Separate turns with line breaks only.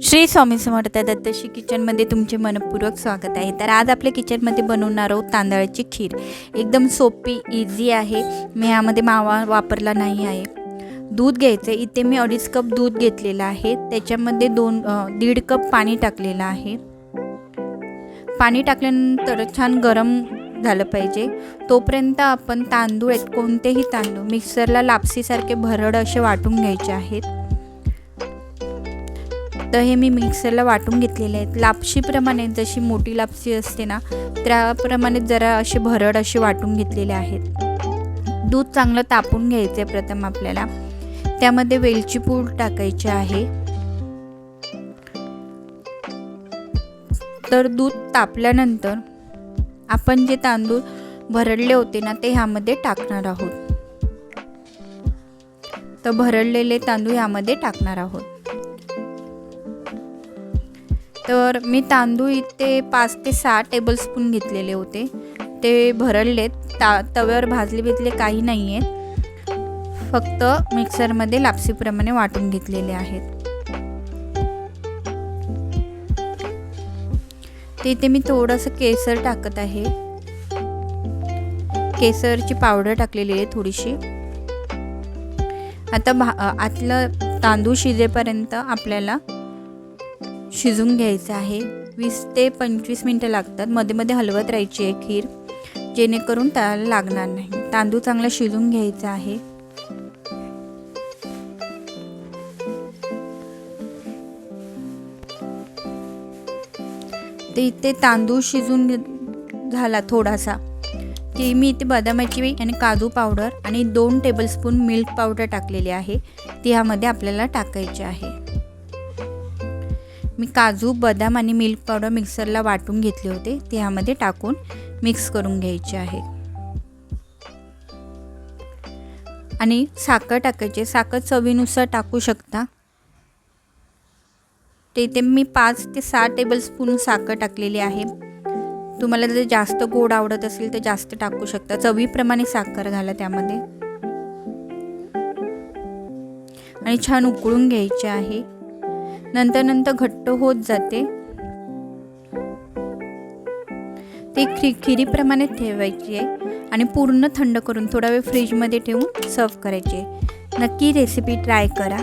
श्री स्वामी समर्थ दत्तश्री किचनमध्ये तुमचे मनपूर्वक स्वागत आहे। तर आज आपल्या किचनमध्ये बनवणार आहोत तांदळाची खीर। एकदम सोपी इझी आहे। मी यामध्ये मावा वापरला नाही आहे। दूध घ्यायचं, इथे मी 2.5 कप दूध घेतलेलं आहे। त्याच्यामध्ये 1.5 कप पाणी टाकलेलं आहे। पाणी टाकल्यानंतर छान गरम झालं पाहिजे, तोपर्यंत आपण तांदूळ कोणतेही तांदूळ मिक्सरला लापसीसारखे भरड असे वाटून घ्यायचे आहेत। तर हे मी मिक्सरला वाटून घेतलेले आहेत। लापशीप्रमाणे जशी मोठी लापशी असते ना, त्याप्रमाणे जरा असे भरड असे वाटून घेतलेले आहेत। दूध चांगलं तापून घ्यायचं आहे। प्रथम आपल्याला त्यामध्ये वेलची पूड टाकायची आहे। तर दूध तापल्यानंतर आपण जे तांदूळ भरडले होते ना, ते ह्यामध्ये टाकणार आहोत। तर भरडलेले तांदूळ ह्यामध्ये टाकणार आहोत। तर मी तांदूळ इथे 5 ते 6 टेबलस्पून घेतलेले होते। ते भरडलेत, तव्यावर भाजले काही नाही आहेत, फक्त मिक्सरमध्ये लापसीप्रमाणे वाटून घेतलेले आहेत। ते इथे मी थोडंसं केसर टाकत आहे। केसरची पावडर टाकलेली आहे थोडीशी। आता आतलं तांदूळ शिजेपर्यंत आपल्याला शिजून घ्यायचं आहे। 20 ते 25 मिनिटं लागतात। मध्ये मध्ये हलवत राहायची आहे खीर, जेणेकरून त्याला लागणार नाही। तांदूळ चांगला शिजून घ्यायचा आहे। ते इथे तांदूळ शिजून झाला थोडासा, की मी इथे बदामाची आणि काजू पावडर आणि 2 टेबलस्पून मिल्क पावडर टाकलेली आहे। ती ह्यामध्ये आपल्याला टाकायची आहे। मी काजू, बदाम आणि मिल्क पावडर मिक्सरला वाटून घेतले होते, ते ह्यामध्ये टाकून मिक्स करून घ्यायचे आहे। आणि साखर टाकायची। साखर चवीनुसार टाकू शकता। ते इथे मी 5 ते 6 टेबलस्पून साखर टाकलेली आहे। तुम्हाला जर जास्त गोड आवडत असेल तर जास्त टाकू शकता। चवीप्रमाणे साखर घाला त्यामध्ये आणि छान उकळून घ्यायचे आहे। नंतर घट्ट होत जाते। ते खिरीप्रमाणे ठेवायची आहे आणि पूर्ण थंड करून थोडा वेळ फ्रीजमध्ये ठेवून सर्व करायचे। नक्की रेसिपी ट्राय करा।